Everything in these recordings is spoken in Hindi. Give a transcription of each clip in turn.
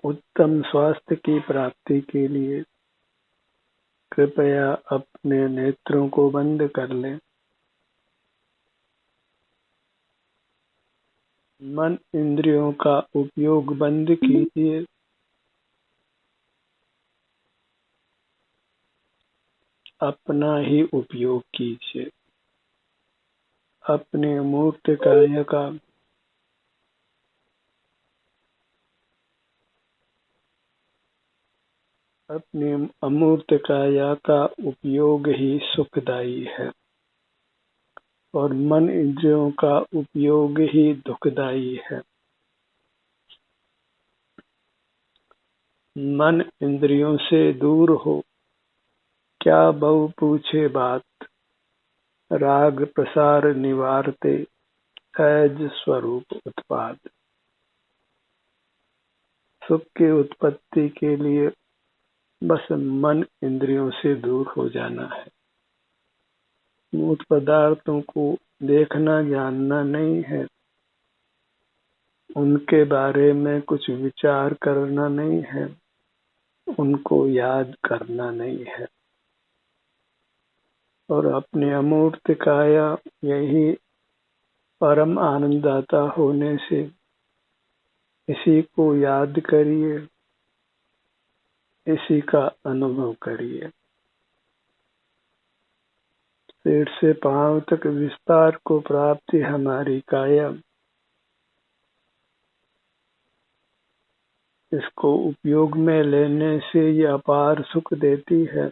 उत्तम स्वास्थ्य की प्राप्ति के लिए कृपया अपने नेत्रों को बंद कर लें। मन इंद्रियों का उपयोग बंद कीजिए। अपना ही उपयोग कीजिए। अपने अमूर्त कार्य का अपने अमूर्त काया का उपयोग ही सुखदायी है और मन इंद्रियों का उपयोग ही दुखदायी है। मन इंद्रियों से दूर हो, क्या बहु पूछे बात। राग प्रसार निवारते, सहज स्वरूप उत्पाद। सुख की उत्पत्ति के लिए बस मन इंद्रियों से दूर हो जाना है। मूर्त पदार्थों को देखना जानना नहीं है, उनके बारे में कुछ विचार करना नहीं है, उनको याद करना नहीं है। और अपने अमूर्त काया यही परम आनंददाता होने से इसी को याद करिए, इसी का अनुभव करिए। सिर से पांव तक विस्तार को प्राप्ति हमारी काया, इसको उपयोग में लेने से ये अपार सुख देती है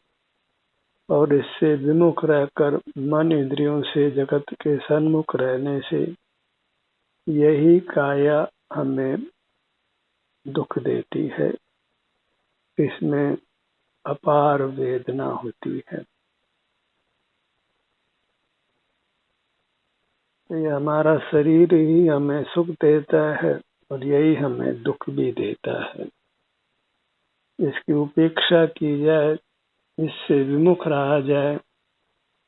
और इससे विमुख रहकर मन इंद्रियों से जगत के सन्मुख रहने से यही काया हमें दुख देती है। इसमें अपार वेदना होती है। ये हमारा शरीर ही हमें सुख देता है और यही हमें दुख भी देता है। इसकी उपेक्षा की जाए, इससे विमुख रहा जाए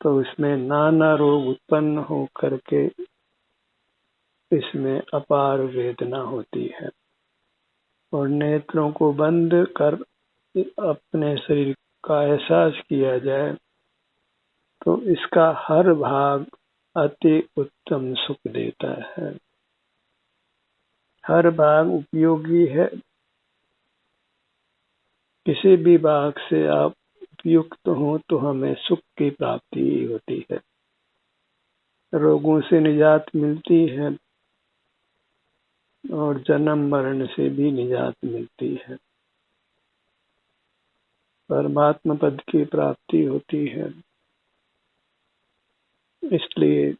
तो इसमें नाना रोग उत्पन्न हो करके इसमें अपार वेदना होती है। और नेत्रों को बंद कर अपने शरीर का एहसास किया जाए तो इसका हर भाग अति उत्तम सुख देता है। हर भाग उपयोगी है। किसी भी भाग से आप उपयुक्त हो तो हमें सुख की प्राप्ति होती है, रोगों से निजात मिलती है और जन्म मरण से भी निजात मिलती है। परमात्मा पद की प्राप्ति होती है। इसलिए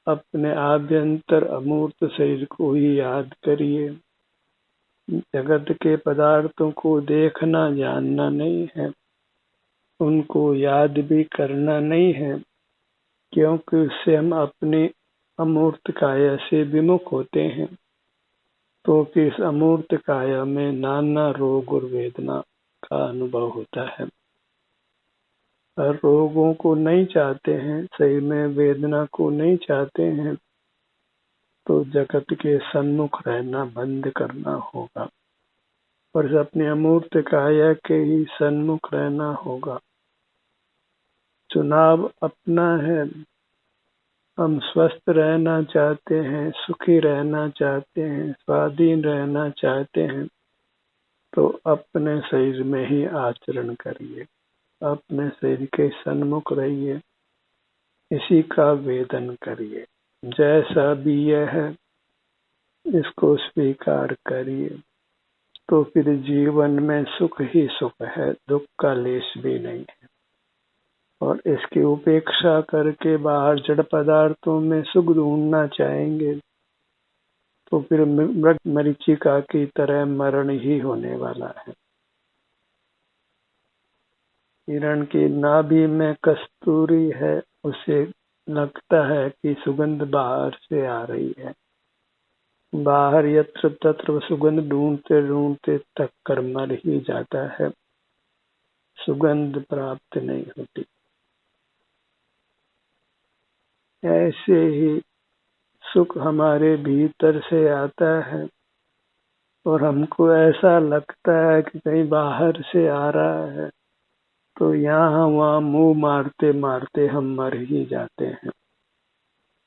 अपने आभ्यंतर अमूर्त शरीर को ही याद करिए। जगत के पदार्थों को देखना जानना नहीं है, उनको याद भी करना नहीं है, क्योंकि उससे हम अपने अमूर्त काया से विमुख होते हैं। तो फिर इस अमूर्त काया में नाना रोग और वेदना का अनुभव होता है। और रोगों को नहीं चाहते हैं, शरीर में वेदना को नहीं चाहते हैं, तो जगत के सन्मुख रहना बंद करना होगा और अपने अमूर्त काया के ही सन्मुख रहना होगा। चुनाव अपना है। हम स्वस्थ रहना चाहते हैं, सुखी रहना चाहते हैं, स्वाधीन रहना चाहते हैं, तो अपने शरीर में ही आचरण करिए, अपने शरीर के सन्मुख रहिए, इसी का वेदन करिए। जैसा भी यह है इसको स्वीकार करिए, तो फिर जीवन में सुख ही सुख है, दुख का लेश भी नहीं है। और इसकी उपेक्षा करके बाहर जड़ पदार्थों में सुख ढूंढना चाहेंगे तो फिर मृग मरीचिका की तरह मरण ही होने वाला है। हिरण की नाभि में कस्तूरी है, उसे लगता है कि सुगंध बाहर से आ रही है। बाहर यत्र तत्र सुगंध ढूंढते ढूंढते तक कर मर ही जाता है, सुगंध प्राप्त नहीं होती। ऐसे ही सुख हमारे भीतर से आता है और हमको ऐसा लगता है कि कहीं बाहर से आ रहा है, तो यहाँ वहाँ मुंह मारते मारते हम मर ही जाते हैं।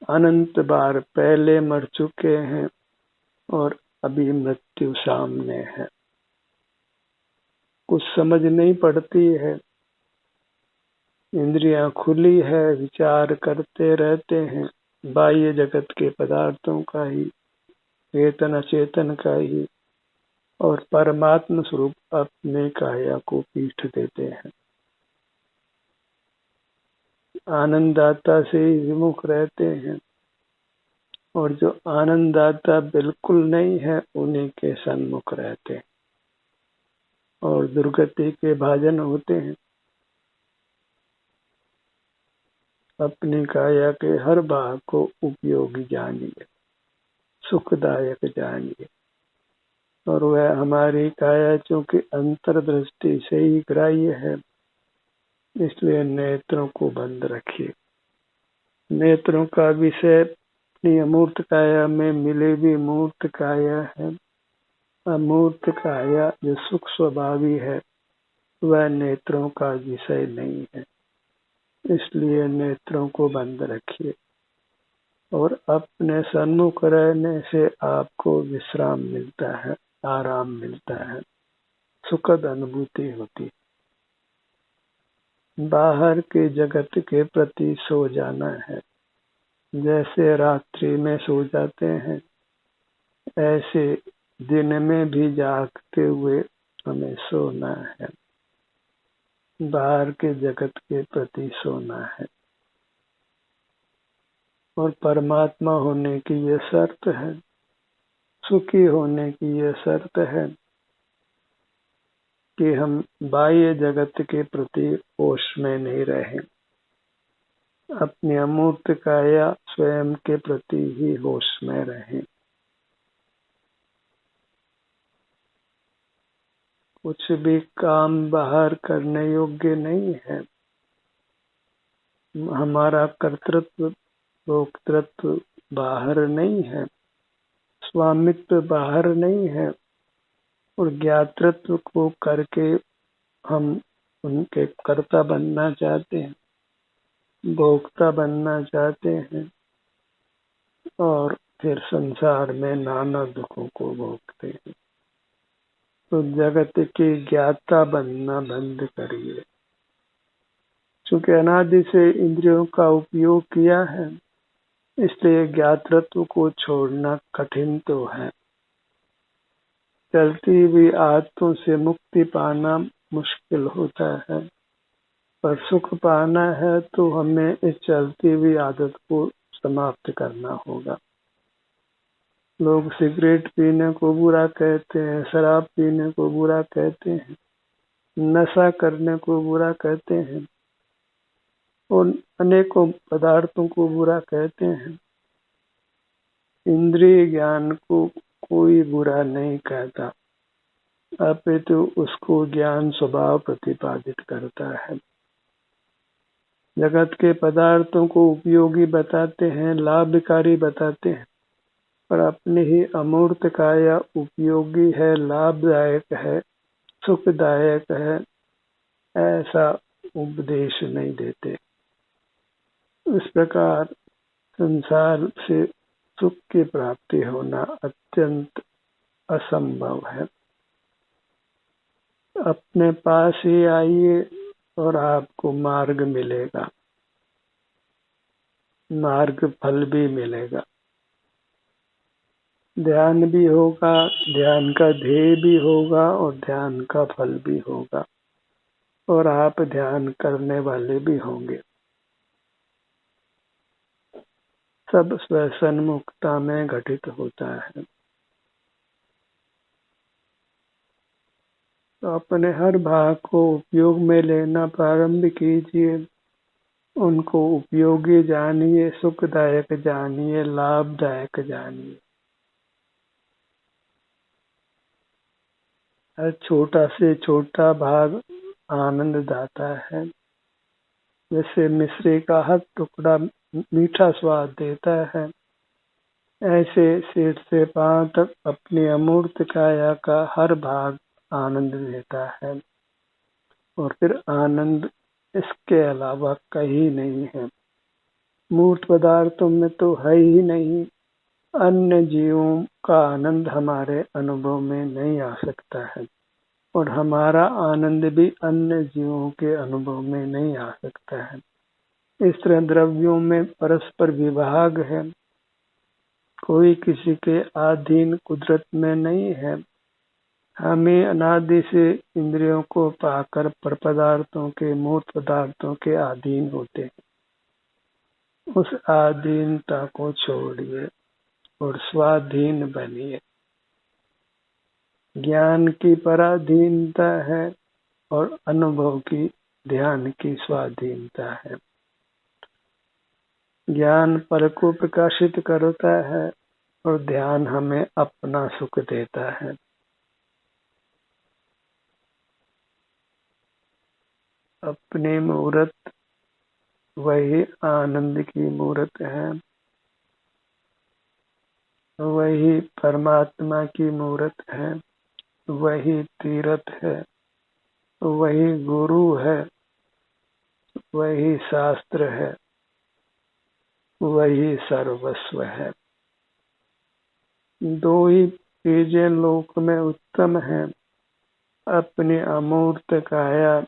अनंत बार पहले मर चुके हैं और अभी मृत्यु सामने है। कुछ समझ नहीं पड़ती है। इंद्रियां खुली है, विचार करते रहते हैं बाह्य जगत के पदार्थों का ही, चेतन अचेतन का ही, और परमात्म स्वरूप अपने काया को पीठ देते हैं। आनंददाता से विमुख रहते हैं, और जो आनंददाता बिल्कुल नहीं है उन्हीं के सन्मुख रहते हैं और दुर्गति के भाजन होते हैं। अपनी काया के हर भाग को उपयोगी जानिए, सुखदायक जानिए। और वह हमारी काया चूंकि अंतर्दृष्टि से ही ग्राह्य है, इसलिए नेत्रों को बंद रखिए। नेत्रों का विषय अपनी अमूर्त काया में मिले भी मूर्त काया है। अमूर्त काया जो सुख स्वभावी है वह नेत्रों का विषय नहीं है, इसलिए नेत्रों को बंद रखिए। और अपने सन्मुख रहने से आपको विश्राम मिलता है, आराम मिलता है, सुखद अनुभूति होती। बाहर के जगत के प्रति सो जाना है। जैसे रात्रि में सो जाते हैं, ऐसे दिन में भी जागते हुए हमें सोना है। बाहर के जगत के प्रति सोना है। और परमात्मा होने की यह शर्त है, सुखी होने की यह शर्त है कि हम बाह्य जगत के प्रति होश में नहीं रहें, अपनी अमूर्त काया स्वयं के प्रति ही होश में रहें। कुछ भी काम बाहर करने योग्य नहीं है। हमारा कर्तृत्व भोक्तृत्व बाहर नहीं है, स्वामित्व बाहर नहीं है, और ज्ञातृत्व को करके हम उनके कर्ता बनना चाहते हैं, भोक्ता बनना चाहते हैं, और फिर संसार में नाना दुखों को भोगते हैं। तो जगत की ज्ञाता बनना बंद करिए। चूंकि अनादि से इंद्रियों का उपयोग किया है, इसलिए ज्ञातृत्व को छोड़ना कठिन तो है। चलती हुई आदतों से मुक्ति पाना मुश्किल होता है, पर सुख पाना है तो हमें इस चलती हुई आदत को समाप्त करना होगा। लोग सिगरेट पीने को बुरा कहते हैं, शराब पीने को बुरा कहते हैं, नशा करने को बुरा कहते हैं, और अनेकों पदार्थों को बुरा कहते हैं। इंद्रिय ज्ञान को कोई बुरा नहीं कहता, अपितु उसको ज्ञान स्वभाव प्रतिपादित करता है। जगत के पदार्थों को उपयोगी बताते हैं, लाभकारी बताते हैं, पर अपनी ही अमूर्त काया उपयोगी है, लाभदायक है, सुखदायक है, ऐसा उपदेश नहीं देते। इस प्रकार संसार से सुख की प्राप्ति होना अत्यंत असंभव है। अपने पास ही आइए और आपको मार्ग मिलेगा, मार्ग फल भी मिलेगा। ध्यान भी होगा, ध्यान का ध्येय भी होगा, और ध्यान का फल भी होगा, और आप ध्यान करने वाले भी होंगे। सब स्वसन्मुखता में घटित होता है। तो अपने हर भाग को उपयोग में लेना प्रारंभ कीजिए। उनको उपयोगी जानिए, सुखदायक जानिए, लाभदायक जानिए। हर छोटा से छोटा भाग आनंद दाता है। जैसे मिश्री का हर टुकड़ा मीठा स्वाद देता है, ऐसे सिर से पांव तक अपनी अमूर्त काया का हर भाग आनंद देता है, और फिर आनंद इसके अलावा कहीं नहीं है। मूर्त पदार्थों में तो है ही नहीं। अन्य जीवों का आनंद हमारे अनुभव में नहीं आ सकता है, और हमारा आनंद भी अन्य जीवों के अनुभव में नहीं आ सकता है। इस तरह द्रव्यों में परस्पर विभाग है, कोई किसी के अधीन कुदरत में नहीं है। हमें अनादि से इंद्रियों को पाकर पर पदार्थों के, मूर्त पदार्थों के अधीन होते हैं। उस अधीनता को छोड़िए और स्वाधीन बनिए। ज्ञान की पराधीनता है और अनुभव की, ध्यान की स्वाधीनता है। ज्ञान पर को प्रकाशित करता है और ध्यान हमें अपना सुख देता है। अपनी मूर्त वही आनंद की मूर्त है, वही परमात्मा की मूर्त है, वही तीर्थ है, वही गुरु है, वही शास्त्र है, वही सर्वस्व है। दो ही चीजें लोक में उत्तम हैं, अपनी अमूर्त काया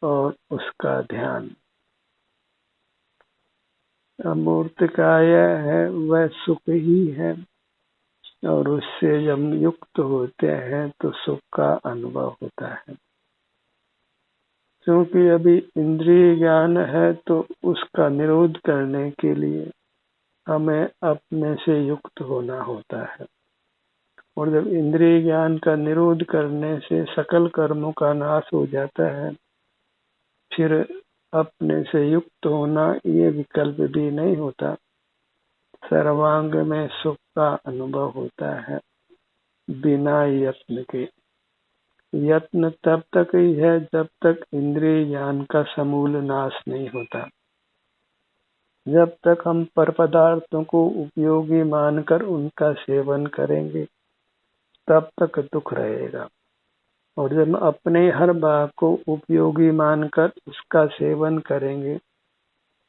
और उसका ध्यान। अमूर्त काया है वह सुख ही है, और उससे जब युक्त होते हैं तो सुख का अनुभव होता है। क्योंकि अभी इंद्रिय ज्ञान है तो उसका निरोध करने के लिए हमें अपने से युक्त होना होता है, और जब इंद्रिय ज्ञान का निरोध करने से सकल कर्मों का नाश हो जाता है, फिर अपने से युक्त होना ये विकल्प भी नहीं होता। सर्वांग में सुख का अनुभव होता है बिना यत्न के। यत्न तब तक ही है जब तक इंद्रिय ज्ञान का समूल नाश नहीं होता। जब तक हम पर पदार्थों को उपयोगी मानकर उनका सेवन करेंगे तब तक दुख रहेगा, और जब अपने हर भाग को उपयोगी मानकर उसका सेवन करेंगे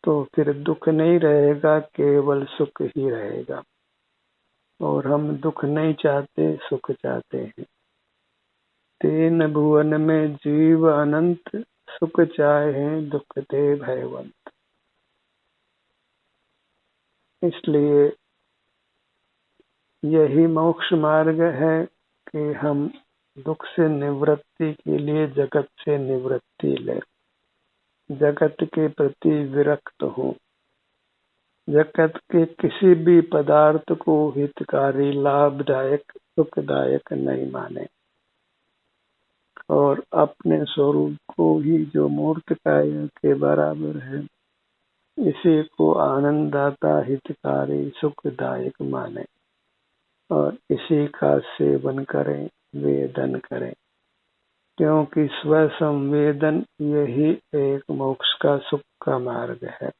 तो फिर दुख नहीं रहेगा, केवल सुख ही रहेगा। और हम दुख नहीं चाहते, सुख चाहते हैं। तीन भुवन में जीव अनंत, सुख चाहे दुख दे भयवंत। इसलिए यही मोक्ष मार्ग है कि हम दुख से निवृत्ति के लिए जगत से निवृत्ति लें, जगत के प्रति विरक्त हो, जगत के किसी भी पदार्थ को हितकारी, लाभदायक, सुखदायक नहीं माने, और अपने स्वरूप को ही जो मूर्त काया के बराबर है, इसी को आनंददाता, हितकारी, सुखदायक माने और इसी का सेवन करें, वेदन करें। क्योंकि स्व संवेदन यही एक मोक्ष का, सुख का मार्ग है,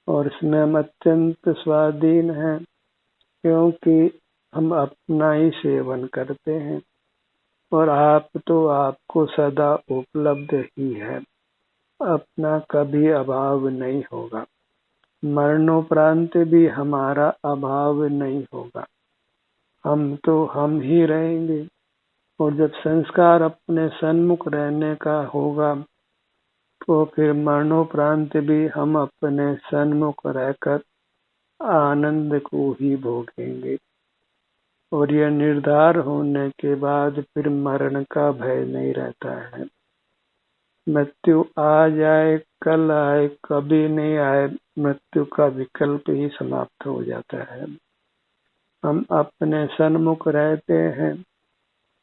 और इसमें हम अत्यंत स्वाधीन हैं, क्योंकि हम अपना ही सेवन करते हैं, और आप तो आपको सदा उपलब्ध ही है। अपना कभी अभाव नहीं होगा, मरणोपरांत भी हमारा अभाव नहीं होगा। हम तो हम ही रहेंगे, और जब संस्कार अपने सन्मुख रहने का होगा तो फिर मरणोपरांत भी हम अपने सन्मुख रहकर आनंद को ही भोगेंगे, और यह निर्धार होने के बाद फिर मरण का भय नहीं रहता है। मृत्यु आ जाए, कल आए, कभी नहीं आए, मृत्यु का विकल्प ही समाप्त हो जाता है। हम अपने सन्मुख रहते हैं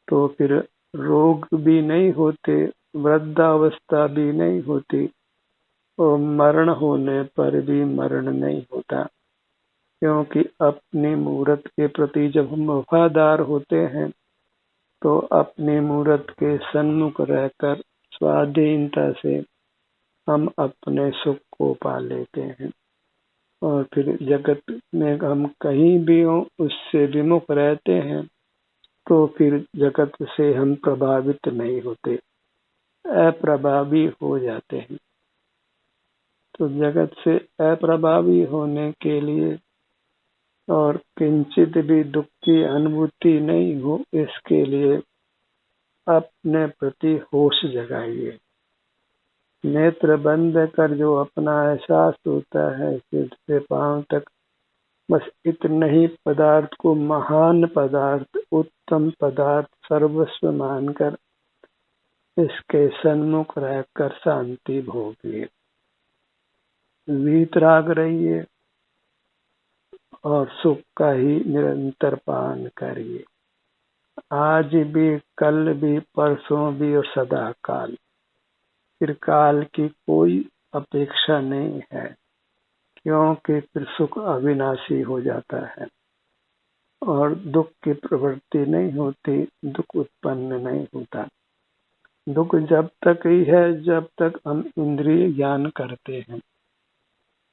तो फिर रोग भी नहीं होते, वृद्धावस्था भी नहीं होती, और मरण होने पर भी मरण नहीं होता। क्योंकि अपनी मूर्त के प्रति जब हम वफादार होते हैं तो अपनी मूर्त के सन्मुख रहकर स्वाधीनता से हम अपने सुख को पा लेते हैं। और फिर जगत में हम कहीं भी हों उससे विमुख रहते हैं तो फिर जगत से हम प्रभावित नहीं होते, अप्रभावी हो जाते हैं। तो जगत से अप्रभावी होने के लिए और किंचित भी दुख की अनुभूति नहीं हो, इसके लिए अपने प्रति होश जगाइए। नेत्र बंद कर जो अपना एहसास होता है सिर से पांव तक, बस इतना ही पदार्थ को महान पदार्थ, उत्तम पदार्थ, सर्वस्व मानकर इसके सन्मुख रहकर शांति भोगिए, वीतराग रहिए और सुख का ही निरंतर पान करिए। आज भी, कल भी, परसों भी और सदा काल। फिर काल की कोई अपेक्षा नहीं है, क्योंकि फिर सुख अविनाशी हो जाता है और दुख की प्रवृत्ति नहीं होती, दुख उत्पन्न नहीं होता। दुख जब तक ही है जब तक हम इंद्रिय ज्ञान करते हैं,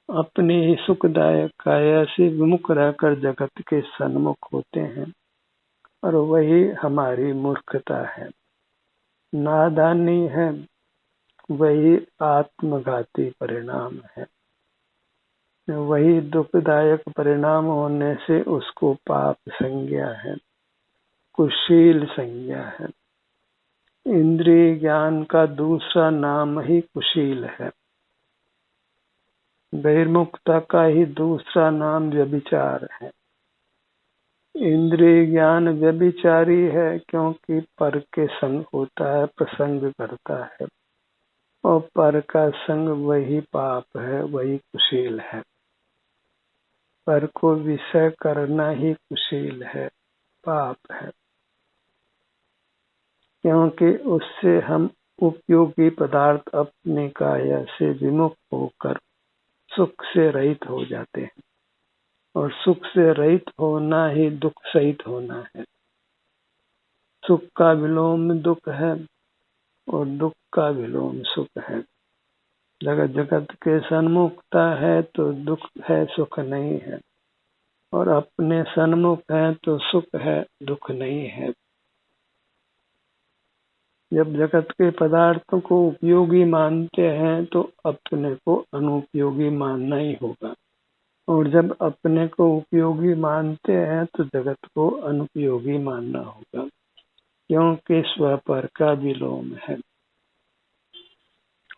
अपने ही सुखदायक काया से विमुख रहकर जगत के सन्मुख होते हैं, और वही हमारी मूर्खता है, नादानी है, वही आत्मघाती परिणाम है। वही दुखदायक परिणाम होने से उसको पाप संज्ञा है, कुशील संज्ञा है। इंद्रिय ज्ञान का दूसरा नाम ही कुशील है। बहिर्मुखता का ही दूसरा नाम व्यभिचार है। इंद्रिय ज्ञान व्यभिचारी है क्योंकि पर के संग होता है, प्रसंग करता है, और पर का संग वही पाप है, वही कुशील है। पर को विषय करना ही कुशील है, पाप है, क्योंकि उससे हम उपयोगी पदार्थ अपने काया से विमुख होकर सुख से रहित हो जाते हैं, और सुख से रहित होना ही दुख सहित होना है। सुख का विलोम दुख है और दुख का विलोम सुख है। जगत जगत के सन्मुखता है तो दुख है, सुख नहीं है, और अपने सन्मुख है तो सुख है, दुख नहीं है। जब जगत के पदार्थों को उपयोगी मानते हैं तो अपने को अनुपयोगी मानना ही होगा, और जब अपने को उपयोगी मानते हैं तो जगत को अनुपयोगी मानना होगा, क्योंकि स्वपर का विलोम है।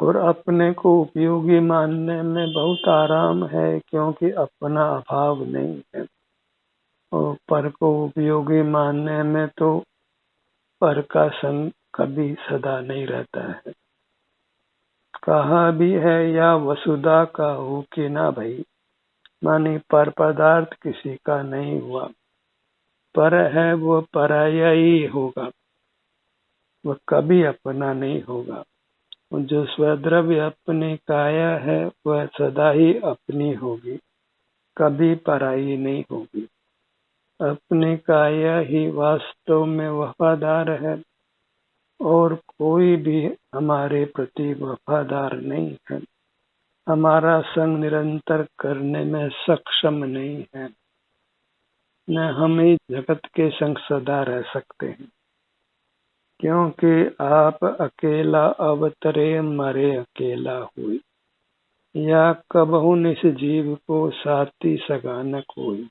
और अपने को उपयोगी मानने में बहुत आराम है, क्योंकि अपना अभाव नहीं है, और पर को उपयोगी मानने में तो पर का संग कभी सदा नहीं रहता है। कहा भी है या वसुधा का हो कि ना भाई, मानी पर पदार्थ किसी का नहीं हुआ, पर है वो पराया ही होगा, वह कभी अपना नहीं होगा। जो स्वद्रव्य अपनी काया है वह सदा ही अपनी होगी, कभी पराई नहीं होगी। अपनी काया ही वास्तव में वफादार है, और कोई भी हमारे प्रति वफादार नहीं है, हमारा संग निरंतर करने में सक्षम नहीं है। न हम ही जगत के संग सदा रह सकते हैं, क्योंकि आप अकेला अवतरे मरे अकेला हुई, या कबहु निस जीव को साथी सगा न कोई।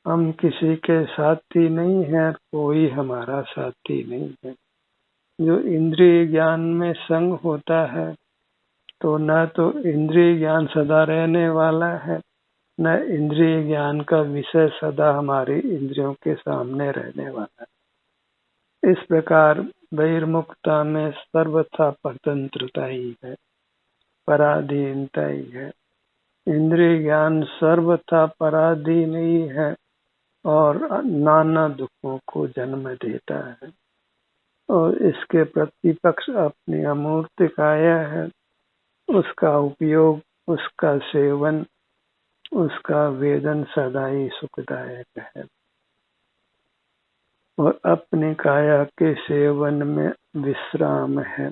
हम किसी के साथी नहीं है, कोई हमारा साथी नहीं है। जो इंद्रिय ज्ञान में संग होता है तो न तो इंद्रिय ज्ञान सदा रहने वाला है, न इंद्रिय ज्ञान का विषय सदा हमारी इंद्रियों के सामने रहने वाला है। इस प्रकार बहिर्मुखता में सर्वथा स्वतंत्रता ही है, पराधीनता ही है। इंद्रिय ज्ञान सर्वथा पराधीन ही है और नाना दुखों को जन्म देता है, और इसके प्रतिपक्ष अपनी अमूर्त काया है, उसका उपयोग, उसका सेवन, उसका वेदन सदा ही सुखदायक है। और अपनी काया के सेवन में विश्राम है।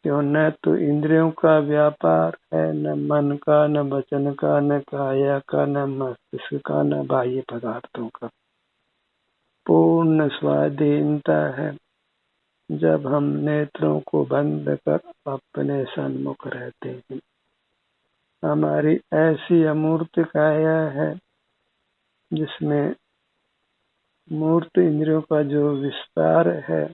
क्यों न तो इंद्रियों का व्यापार है, न मन का, न वचन का, न काया का, न मस्तिष्क का, न बाह्य पदार्थों का। पूर्ण स्वाधीनता है जब हम नेत्रों को बंद कर अपने सन्मुख रहते हैं। हमारी ऐसी अमूर्त काया है जिसमें मूर्त इंद्रियों का जो विस्तार है,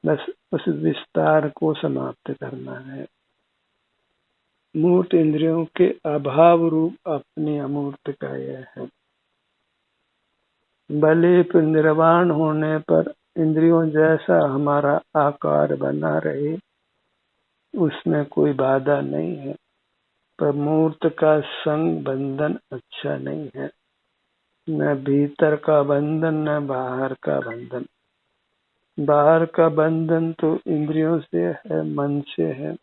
बस उस विस्तार को समाप्त करना है। मूर्त इंद्रियों के अभाव रूप अपनी अमूर्त काया है। बलिप निर्वाण होने पर इंद्रियों जैसा हमारा आकार बना रहे, उसमें कोई बाधा नहीं है, पर मूर्त का संग बंधन अच्छा नहीं है। न भीतर का बंधन, न बाहर का बंधन। बाहर का बंधन तो इंद्रियों से है, मन से है,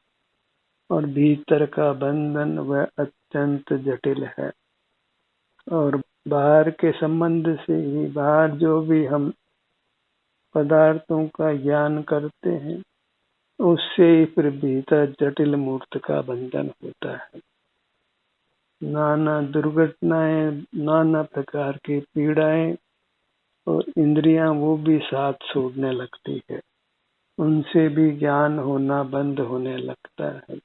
और भीतर का बंधन वह अत्यंत जटिल है। और बाहर के संबंध से ही, बाहर जो भी हम पदार्थों का ज्ञान करते हैं, उससे ही फिर भीतर जटिल मूर्त का बंधन होता है। नाना दुर्घटनाएं, नाना प्रकार की पीड़ाएं और इंद्रियां वो भी साथ छोड़ने लगती है, उनसे भी ज्ञान होना बंद होने लगता है।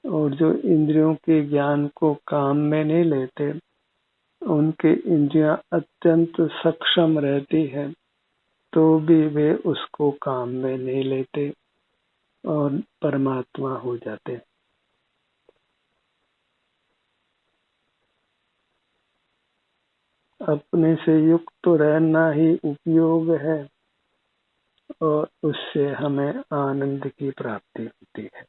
और जो इंद्रियों के ज्ञान को काम में नहीं लेते, उनके इंद्रियां अत्यंत सक्षम रहती है, तो भी वे उसको काम में नहीं लेते और परमात्मा हो जाते हैं। अपने से युक्त तो रहना ही उपयोग है, और उससे हमें आनंद की प्राप्ति होती है।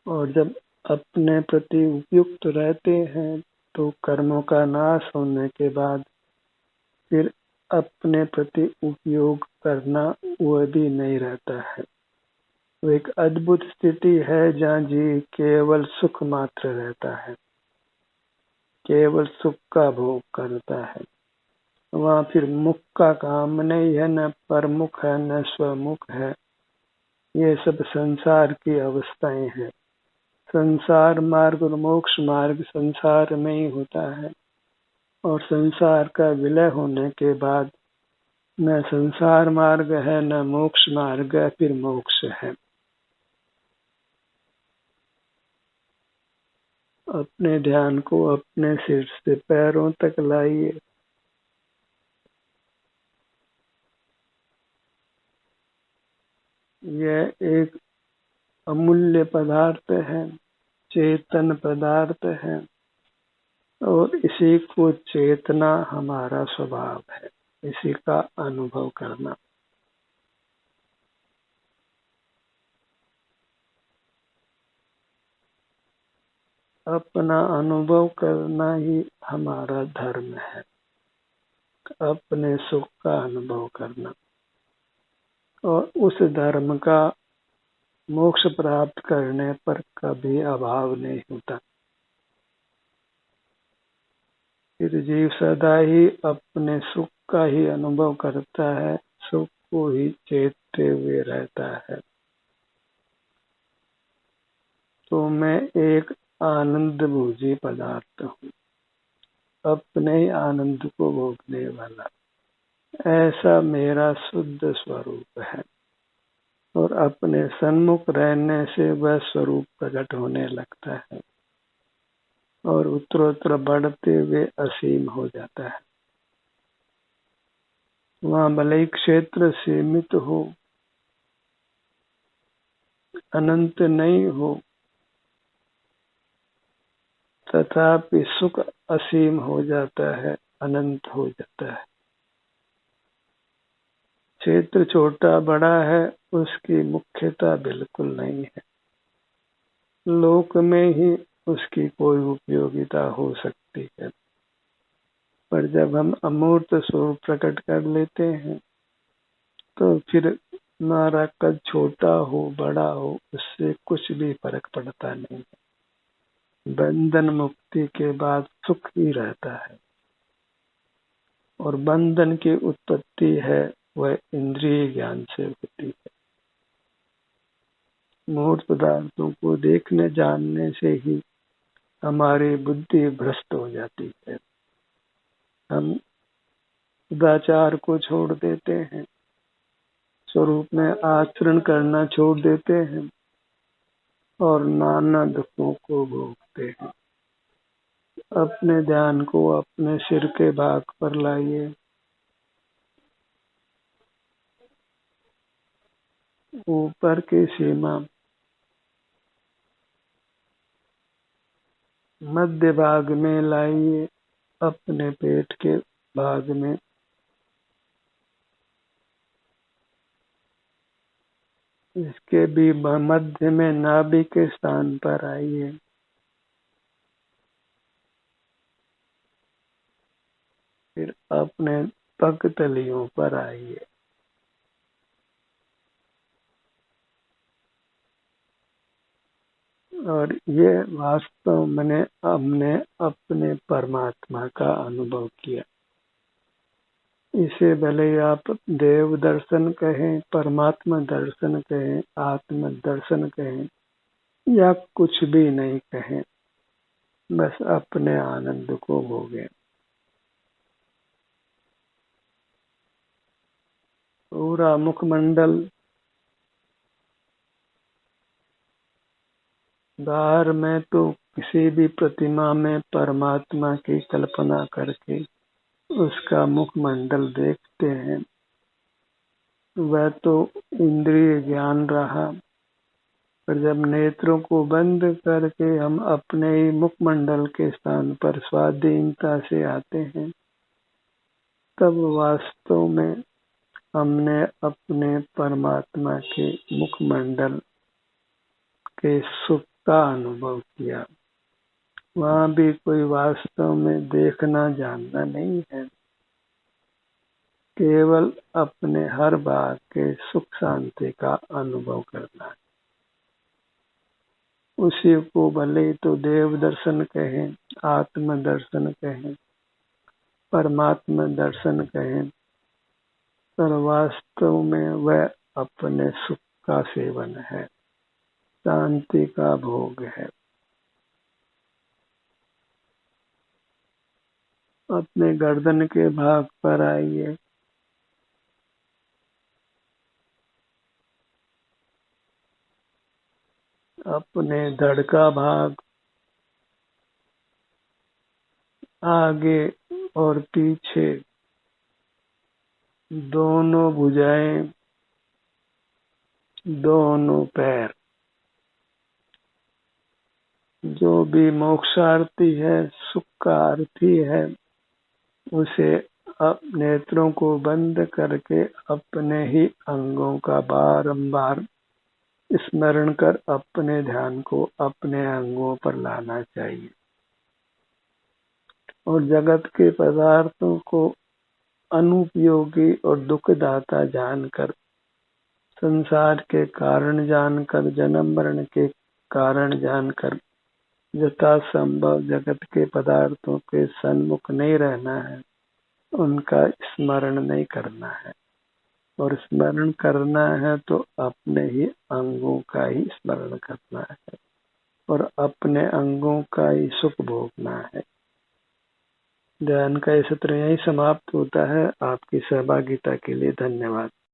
और जब अपने प्रति उपयुक्त रहते हैं, तो कर्मों का नाश होने के बाद फिर अपने प्रति उपयोग करना वह भी नहीं रहता है। वो एक अद्भुत स्थिति है जहाँ जी केवल सुख मात्र रहता है, केवल सुख का भोग करता है। वहाँ फिर मुख का काम नहीं है, न परमुख है, न स्वमुख है। ये सब संसार की अवस्थाएं हैं। संसार मार्ग और मोक्ष मार्ग संसार में ही होता है, और संसार का विलय होने के बाद न संसार मार्ग है, न मोक्ष मार्ग है, फिर मोक्ष है। अपने ध्यान को अपने सिर से पैरों तक लाइए। यह एक अमूल्य पदार्थ है, चेतन पदार्थ है, और इसी को चेतना हमारा स्वभाव है, इसी का अनुभव करना। अपना अनुभव करना ही हमारा धर्म है, अपने सुख का अनुभव करना। और उस धर्म का मोक्ष प्राप्त करने पर कभी अभाव नहीं होता। फिर जीव सदा ही अपने सुख का ही अनुभव करता है, सुख को ही चेतते हुए रहता है। तो मैं एक आनंद भोजी पदार्थ हूँ, अपने ही आनंद को भोगने वाला, ऐसा मेरा शुद्ध स्वरूप है। और अपने सन्मुख रहने से वह स्वरूप प्रकट होने लगता है, और उत्तरोत्तर बढ़ते हुए असीम हो जाता है। वहाँ भले ही क्षेत्र सीमित हो, अनंत नहीं हो, तथापि सुख असीम हो जाता है, अनंत हो जाता है। क्षेत्र छोटा बड़ा है, उसकी मुख्यता बिल्कुल नहीं है। लोक में ही उसकी कोई उपयोगिता हो सकती है, पर जब हम अमूर्त स्वरूप प्रकट कर लेते हैं, तो फिर हमारा कद छोटा हो बड़ा हो, उससे कुछ भी फर्क पड़ता नहीं है। बंधन मुक्ति के बाद सुख ही रहता है, और बंधन की उत्पत्ति है वह इंद्रिय ज्ञान से होती है। मूर्त पदार्थों को देखने जानने से ही हमारी बुद्धि भ्रष्ट हो जाती है। हम सदाचार को छोड़ देते हैं, स्वरूप में आचरण करना छोड़ देते हैं और नाना दुखों को भोगते हैं। अपने ध्यान को अपने सिर के भाग पर लाइए। ऊपर की सीमा मध्य भाग में लाइए, अपने पेट के भाग में। इसके भी मध्य में नाभि के स्थान पर आइए। फिर अपने पग तलियों पर आइए। और ये वास्तव में हमने अपने परमात्मा का अनुभव किया। इसे भले आप देव दर्शन कहें, परमात्मा दर्शन कहें, आत्म दर्शन कहें या कुछ भी नहीं कहें, बस अपने आनंद को भोगें। पूरा मुखमंडल, बाहर में तो किसी भी प्रतिमा में परमात्मा की कल्पना करके उसका मुखमंडल देखते हैं, वह तो इंद्रिय ज्ञान रहा। पर जब नेत्रों को बंद करके हम अपने ही मुखमंडल के स्थान पर स्वाधीनता से आते हैं, तब वास्तव में हमने अपने परमात्मा के मुखमंडल के सुख का अनुभव किया। वहां भी कोई वास्तव में देखना जानना नहीं है, केवल अपने हर भाग के सुख शांति का अनुभव करना है। उसी को भले तो देव दर्शन कहें, आत्म दर्शन कहें, परमात्मा दर्शन कहें, पर वास्तव में वह अपने सुख का सेवन है, शांति का भोग है। अपने गर्दन के भाग पर आइए। अपने धड़ का भाग, आगे और पीछे, दोनों भुजाएं, दोनों पैर, जो भी मोक्षार्थी है, सुख का अर्थी है, उसे नेत्रों को बंद करके अपने ही अंगों का बारंबार स्मरण कर अपने ध्यान को अपने अंगों पर लाना चाहिए और जगत के पदार्थों को अनुपयोगी और दुखदाता जानकर, संसार के कारण जानकर, जन्म मरण के कारण जानकर यथासंभव जगत के पदार्थों के सन्मुख नहीं रहना है, उनका स्मरण नहीं करना है। और स्मरण करना है तो अपने ही अंगों का ही स्मरण करना है और अपने अंगों का ही सुख भोगना है। ध्यान का ये सत्र यही समाप्त होता है। आपकी सहभागिता के लिए धन्यवाद।